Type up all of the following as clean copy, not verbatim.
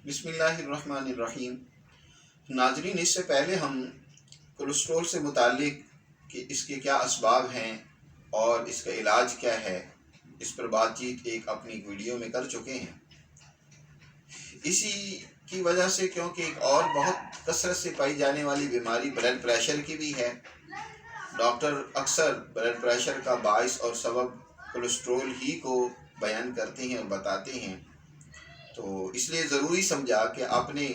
بسم اللہ الرحمن الرحیم۔ ناظرین، اس سے پہلے ہم کولیسٹرول سے متعلق کہ اس کے کیا اسباب ہیں اور اس کا علاج کیا ہے، اس پر بات چیت ایک اپنی ویڈیو میں کر چکے ہیں۔ اسی کی وجہ سے کیونکہ ایک اور بہت کثرت سے پائی جانے والی بیماری بلڈ پریشر کی بھی ہے، ڈاکٹر اکثر بلڈ پریشر کا باعث اور سبب کولیسٹرول ہی کو بیان کرتے ہیں اور بتاتے ہیں، تو اس لیے ضروری سمجھا کہ اپنے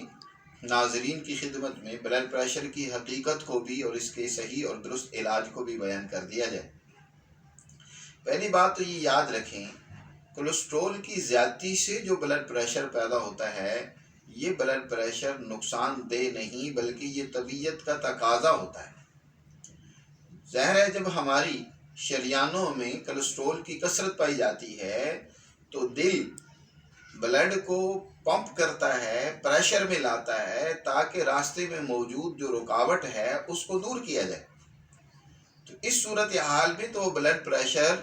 ناظرین کی خدمت میں بلڈ پریشر کی حقیقت کو بھی اور اس کے صحیح اور درست علاج کو بھی بیان کر دیا جائے۔ پہلی بات تو یہ یاد رکھیں، کولیسٹرول کی زیادتی سے جو بلڈ پریشر پیدا ہوتا ہے، یہ بلڈ پریشر نقصان دہ نہیں بلکہ یہ طبیعت کا تقاضا ہوتا ہے۔ ظاہر ہے جب ہماری شریانوں میں کولیسٹرول کی کثرت پائی جاتی ہے تو دل بلڈ کو پمپ کرتا ہے، پریشر میں لاتا ہے تاکہ راستے میں موجود جو رکاوٹ ہے اس کو دور کیا جائے۔ تو اس صورتحال میں تو بلڈ پریشر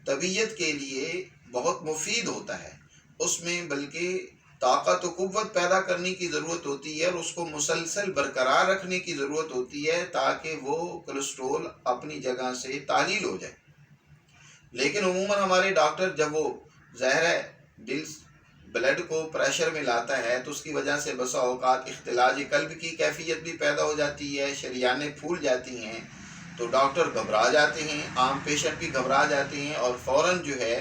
طبیعت کے لیے بہت مفید ہوتا ہے، اس میں بلکہ طاقت و قوت پیدا کرنے کی ضرورت ہوتی ہے اور اس کو مسلسل برقرار رکھنے کی ضرورت ہوتی ہے تاکہ وہ کولیسٹرول اپنی جگہ سے تعلیل ہو جائے۔ لیکن عموماً ہمارے ڈاکٹر جب وہ ظاہر ہے دل بلڈ کو پریشر میں لاتا ہے تو اس کی وجہ سے بسا اوقات اختلاج قلب کی کیفیت بھی پیدا ہو جاتی ہے، شریانیں پھول جاتی ہیں، تو ڈاکٹر گھبرا جاتے ہیں، عام پیشنٹ بھی گھبرا جاتے ہیں اور فوراً جو ہے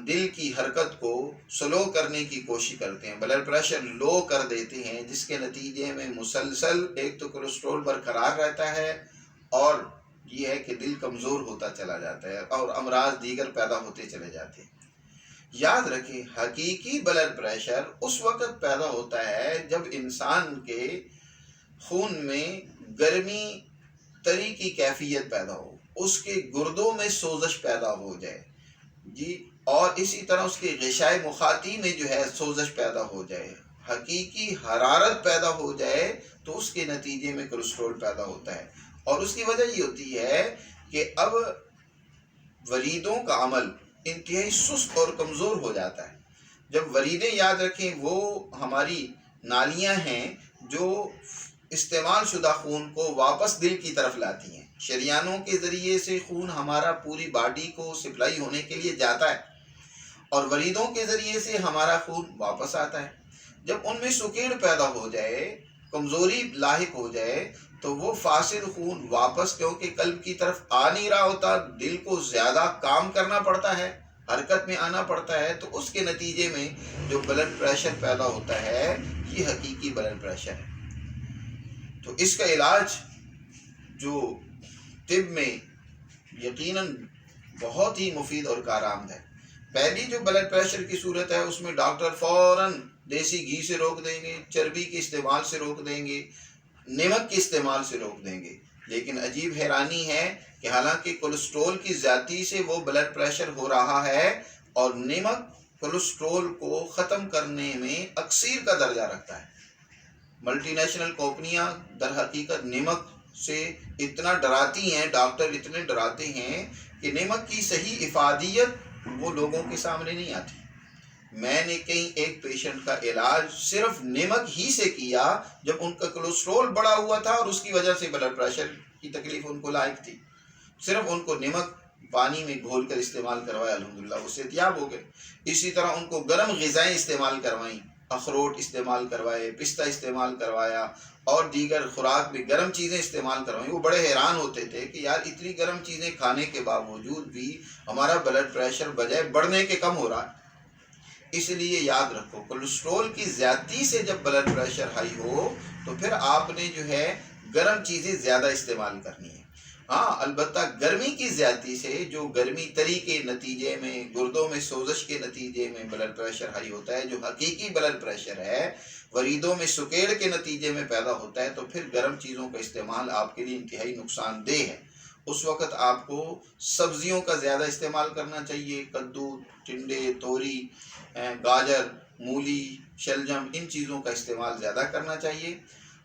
دل کی حرکت کو سلو کرنے کی کوشش کرتے ہیں، بلڈ پریشر لو کر دیتے ہیں، جس کے نتیجے میں مسلسل ایک تو کولیسٹرول برقرار رہتا ہے اور یہ ہے کہ دل کمزور ہوتا چلا جاتا ہے اور امراض دیگر پیدا ہوتے چلے جاتے ہیں۔ یاد رکھیں، حقیقی بلڈ پریشر اس وقت پیدا ہوتا ہے جب انسان کے خون میں گرمی تری کی کیفیت پیدا ہو، اس کے گردوں میں سوزش پیدا ہو جائے اور اسی طرح اس کے غشائے مخاطی میں جو ہے سوزش پیدا ہو جائے، حقیقی حرارت پیدا ہو جائے تو اس کے نتیجے میں کولیسٹرول پیدا ہوتا ہے۔ اور اس کی وجہ یہ ہوتی ہے کہ اب وریدوں کا عمل انتہائی سست اور کمزور ہو جاتا ہے۔ جب وریدیں، یاد رکھیں، وہ ہماری نالیاں ہیں جو استعمال شدہ خون کو واپس دل کی طرف لاتی ہیں، شریانوں کے ذریعے سے خون ہمارا پوری باڈی کو سپلائی ہونے کے لیے جاتا ہے اور وریدوں کے ذریعے سے ہمارا خون واپس آتا ہے۔ جب ان میں سکیڑ پیدا ہو جائے، کمزوری لاحق ہو جائے تو وہ فاسد خون واپس، کیونکہ قلب کی طرف آ نہیں رہا ہوتا، دل کو زیادہ کام کرنا پڑتا ہے، حرکت میں آنا پڑتا ہے، تو اس کے نتیجے میں جو بلڈ پریشر پیدا ہوتا ہے یہ حقیقی بلڈ پریشر ہے۔ تو اس کا علاج جو طب میں یقیناً بہت ہی مفید اور کارآمد ہے۔ پہلی جو بلڈ پریشر کی صورت ہے اس میں ڈاکٹر فوراً دیسی گھی سے روک دیں گے، چربی کے استعمال سے روک دیں گے، نمک کے استعمال سے روک دیں گے۔ لیکن عجیب حیرانی ہے کہ حالانکہ کولیسٹرول کی زیادتی سے وہ بلڈ پریشر ہو رہا ہے اور نمک کولیسٹرول کو ختم کرنے میں اکسیر کا درجہ رکھتا ہے۔ ملٹی نیشنل کمپنیاں در حقیقت نمک سے اتنا ڈراتی ہیں، ڈاکٹر اتنے ڈراتے ہیں کہ نمک کی صحیح افادیت وہ لوگوں کے سامنے نہیں آتی۔ میں نے کہیں ایک پیشنٹ کا علاج صرف نمک ہی سے کیا جب ان کا کولیسٹرول بڑا ہوا تھا اور اس کی وجہ سے بلڈ پریشر کی تکلیف ان کو لاحق تھی، صرف ان کو نمک پانی میں گھول کر استعمال کروایا، الحمدللہ وہ صحتیاب ہو گئے۔ اسی طرح ان کو گرم غذائیں استعمال کروائیں، اخروٹ استعمال کروائے، پستہ استعمال کروایا اور دیگر خوراک میں گرم چیزیں استعمال کروائیں۔ وہ بڑے حیران ہوتے تھے کہ یار اتنی گرم چیزیں کھانے کے باوجود بھی ہمارا بلڈ پریشر بجائے بڑھنے کے کم ہو رہا ہے۔ اس لیے یاد رکھو، کولیسٹرول کی زیادتی سے جب بلڈ پریشر ہائی ہو تو پھر آپ نے جو ہے گرم چیزیں زیادہ استعمال کرنی ہے۔ ہاں، البتہ گرمی کی زیادتی سے، جو گرمی تری کے نتیجے میں گردوں میں سوزش کے نتیجے میں بلڈ پریشر ہائی ہوتا ہے، جو حقیقی بلڈ پریشر ہے وریدوں میں سکیڑ کے نتیجے میں پیدا ہوتا ہے، تو پھر گرم چیزوں کا استعمال آپ کے لیے انتہائی نقصان دہ ہے۔ اس وقت آپ کو سبزیوں کا زیادہ استعمال کرنا چاہیے، کدو، ٹنڈے، توری، گاجر، مولی، شلجم، ان چیزوں کا استعمال زیادہ کرنا چاہیے۔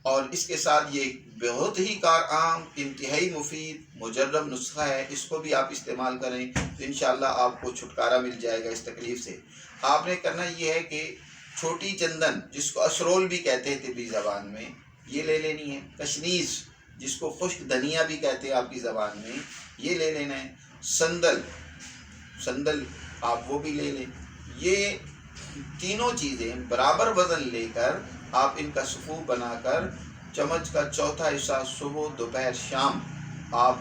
اور اس کے ساتھ یہ بہت ہی کارآمد، انتہائی مفید مجرب نسخہ ہے، اس کو بھی آپ استعمال کریں تو انشاءاللہ آپ کو چھٹکارا مل جائے گا اس تکلیف سے۔ آپ نے کرنا یہ ہے کہ چھوٹی چندن جس کو اسرول بھی کہتے ہیں طبی زبان میں، یہ لے لینی ہے۔ کشنیز جس کو خشک دھنیا بھی کہتے ہیں آپ کی زبان میں، یہ لے لینا ہے۔ سندل آپ وہ بھی لے لیں۔ یہ تینوں چیزیں برابر وزن لے کر آپ ان کا صفوف بنا کر چمچ کا چوتھا حصہ صبح دوپہر شام آپ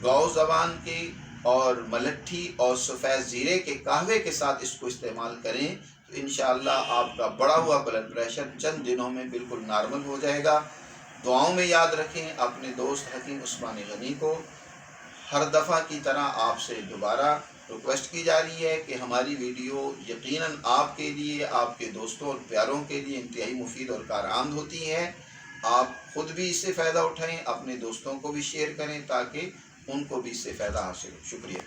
گاؤ زبان کے اور ملٹھی اور سفید زیرے کے قہوے کے ساتھ اس کو استعمال کریں تو انشاءاللہ آپ کا بڑھا ہوا بلڈ پریشر چند دنوں میں بالکل نارمل ہو جائے گا۔ دعاؤں میں یاد رکھیں اپنے دوست حکیم عثمان غنی کو۔ ہر دفعہ کی طرح آپ سے دوبارہ ریکویسٹ کی جا رہی ہے کہ ہماری ویڈیو یقیناً آپ کے لیے، آپ کے دوستوں اور پیاروں کے لیے انتہائی مفید اور کارآمد ہوتی ہے۔ آپ خود بھی اس سے فائدہ اٹھائیں، اپنے دوستوں کو بھی شیئر کریں تاکہ ان کو بھی اس سے فائدہ حاصل ہو۔ شکریہ۔